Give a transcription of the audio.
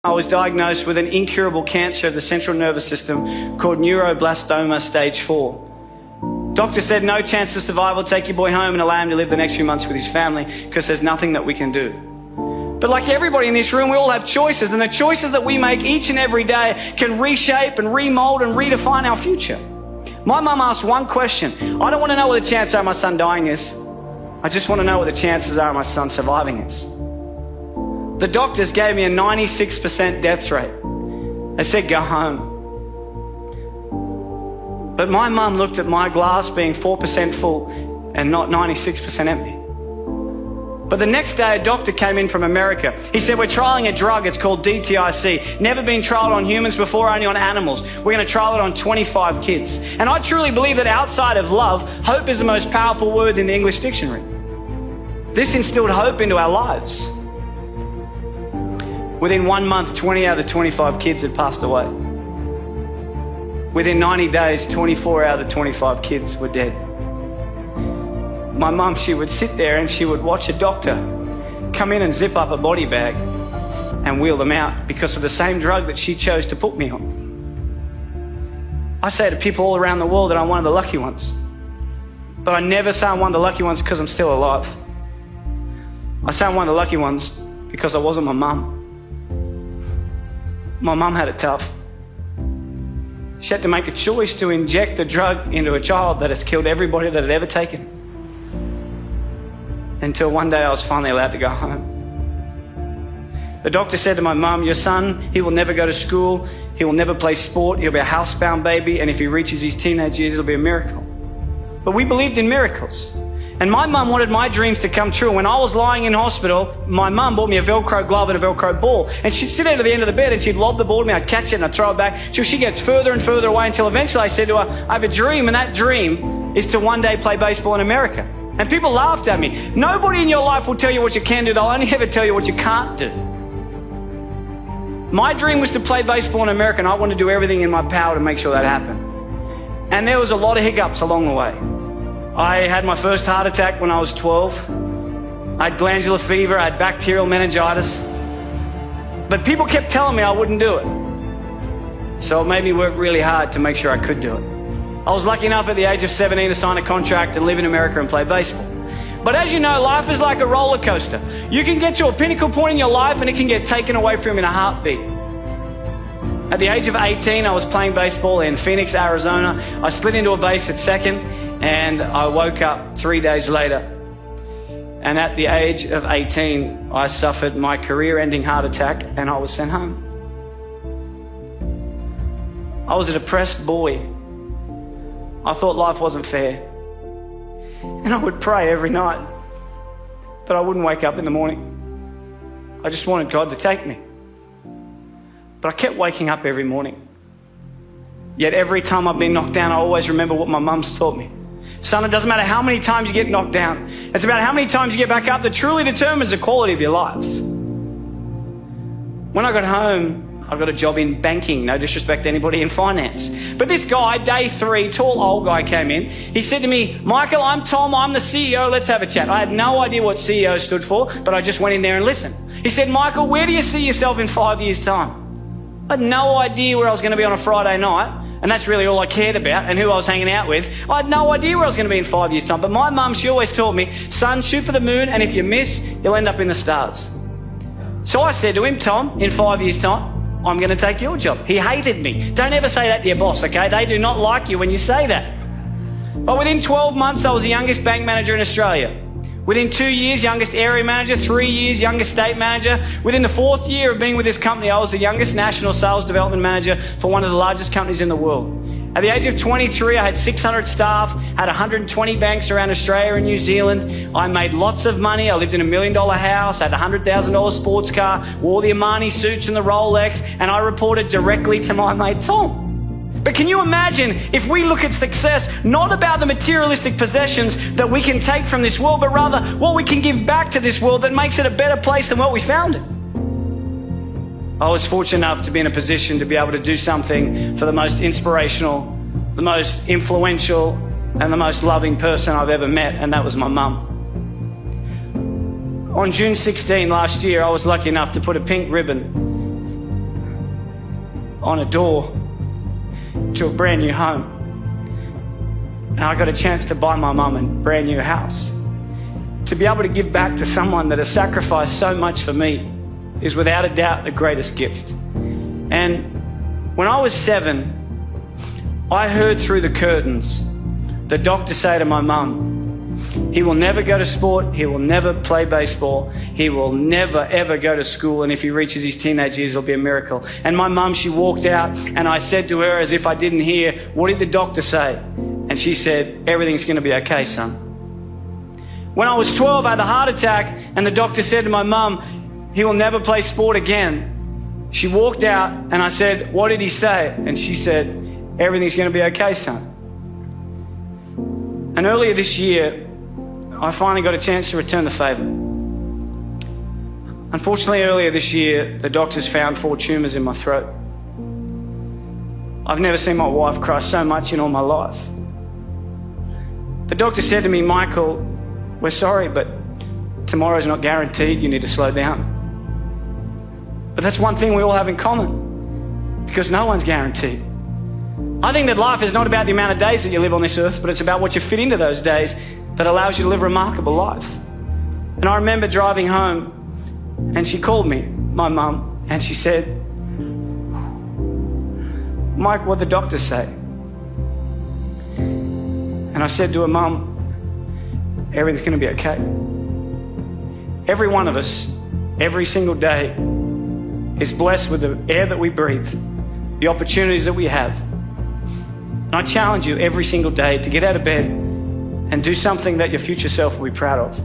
I was diagnosed with an incurable cancer of the central nervous system called neuroblastoma stage 4. Doctor said no chance of survival, take your boy home and allow him to live the next few months with his family because there's nothing that we can do. But like everybody in this room, we all have choices, and the choices that we make each and every day can reshape and remold and redefine our future. My mum asked one question. I don't want to know what the chances are of my son dying is. I just want to know what the chances are of my son surviving is. The doctors gave me a 96% death rate. They said, go home. But my mum looked at my glass being 4% full and not 96% empty. But the next day, a doctor came in from America. He said, we're trialing a drug, it's called DTIC. Never been trialed on humans before, only on animals. We're going to trial it on 25 kids. And I truly believe that outside of love, hope is the most powerful word in the English dictionary. This instilled hope into our lives. Within 1 month, 20 out of the 25 kids had passed away. Within 90 days, 24 out of the 25 kids were dead. My mum, she would sit there and she would watch a doctor come in and zip up a body bag and wheel them out because of the same drug that she chose to put me on. I say to people all around the world that I'm one of the lucky ones. But I never say I'm one of the lucky ones because I'm still alive. I say I'm one of the lucky ones because I wasn't my mum. My mum had it tough. She had to make a choice to inject the drug into a child that has killed everybody that had ever taken. Until one day I was finally allowed to go home. The doctor said to my mum, your son, he will never go to school, he will never play sport, he'll be a housebound baby, and if he reaches his teenage years, it'll be a miracle. But we believed in miracles. And my mum wanted my dreams to come true. When I was lying in hospital, my mum bought me a Velcro glove and a Velcro ball. And she'd sit at the end of the bed and she'd lob the ball to me, I'd catch it and I'd throw it back till she gets further and further away, until eventually I said to her, I have a dream, and that dream is to one day play baseball in America. And people laughed at me. Nobody in your life will tell you what you can do. They'll only ever tell you what you can't do. My dream was to play baseball in America, and I wanted to do everything in my power to make sure that happened. And there was a lot of hiccups along the way. I had my first heart attack when I was 12. I had glandular fever, I had bacterial meningitis. But people kept telling me I wouldn't do it. So it made me work really hard to make sure I could do it. I was lucky enough at the age of 17 to sign a contract and live in America and play baseball. But as you know, life is like a roller coaster. You can get to a pinnacle point in your life and it can get taken away from you in a heartbeat. At the age of 18, I was playing baseball in Phoenix, Arizona. I slid into a base at second and I woke up 3 days later. And at the age of 18, I suffered my career-ending heart attack and I was sent home. I was a depressed boy. I thought life wasn't fair. And I would pray every night, but I wouldn't wake up in the morning. I just wanted God to take me. But I kept waking up every morning. Yet every time I've been knocked down, I always remember what my mum's taught me. Son, it doesn't matter how many times you get knocked down. It's about how many times you get back up that truly determines the quality of your life. When I got home, I got a job in banking, no disrespect to anybody in finance. But this guy, day 3, tall old guy came in. He said to me, Michael, I'm Tom, I'm the CEO, let's have a chat. I had no idea what CEO stood for, but I just went in there and listened. He said, Michael, where do you see yourself in 5 years' time? I had no idea where I was going to be on a Friday night, and that's really all I cared about and who I was hanging out with. I had no idea where I was going to be in 5 years' time. But my mum, she always taught me, son, shoot for the moon, and if you miss, you'll end up in the stars. So I said to him, Tom, in 5 years' time, I'm going to take your job. He hated me. Don't ever say that to your boss, okay? They do not like you when you say that. But within 12 months, I was the youngest bank manager in Australia. Within 2 years, youngest area manager. 3 years, youngest state manager. Within the 4th year of being with this company, I was the youngest national sales development manager for one of the largest companies in the world. At the age of 23, I had 600 staff, had 120 banks around Australia and New Zealand. I made lots of money. I lived in $1 million house, had a $100,000 sports car, wore the Armani suits and the Rolex, and I reported directly to my mate Tom. But can you imagine if we look at success not about the materialistic possessions that we can take from this world, but rather what we can give back to this world that makes it a better place than what we found it? I was fortunate enough to be in a position to be able to do something for the most inspirational, the most influential, and the most loving person I've ever met, and that was my mum. On June 16 last year, I was lucky enough to put a pink ribbon on a door to a brand new home. And I got a chance to buy my mum a brand new house. To be able to give back to someone that has sacrificed so much for me is without a doubt the greatest gift. And when I was 7, I heard through the curtains the doctor say to my mum, he will never go to sport, he will never play baseball, he will never ever go to school, and if he reaches his teenage years, it'll be a miracle. And my mum, she walked out, and I said to her as if I didn't hear, what did the doctor say? And she said, everything's going to be okay, son. When I was 12, I had a heart attack, and the doctor said to my mum, he will never play sport again. She walked out, and I said, what did he say? And she said, everything's going to be okay, son. And earlier this year, I finally got a chance to return the favour. Unfortunately, earlier this year, the doctors found 4 tumours in my throat. I've never seen my wife cry so much in all my life. The doctor said to me, Michael, we're sorry, but tomorrow's not guaranteed. You need to slow down. But that's one thing we all have in common, because no one's guaranteed. I think that life is not about the amount of days that you live on this earth, but it's about what you fit into those days that allows you to live a remarkable life. And I remember driving home, and she called me, my mum, and she said, Mike, what'd the doctor say? And I said to her, Mum, everything's going to be okay. Every one of us, every single day, is blessed with the air that we breathe, the opportunities that we have. And I challenge you every single day to get out of bed and do something that your future self will be proud of.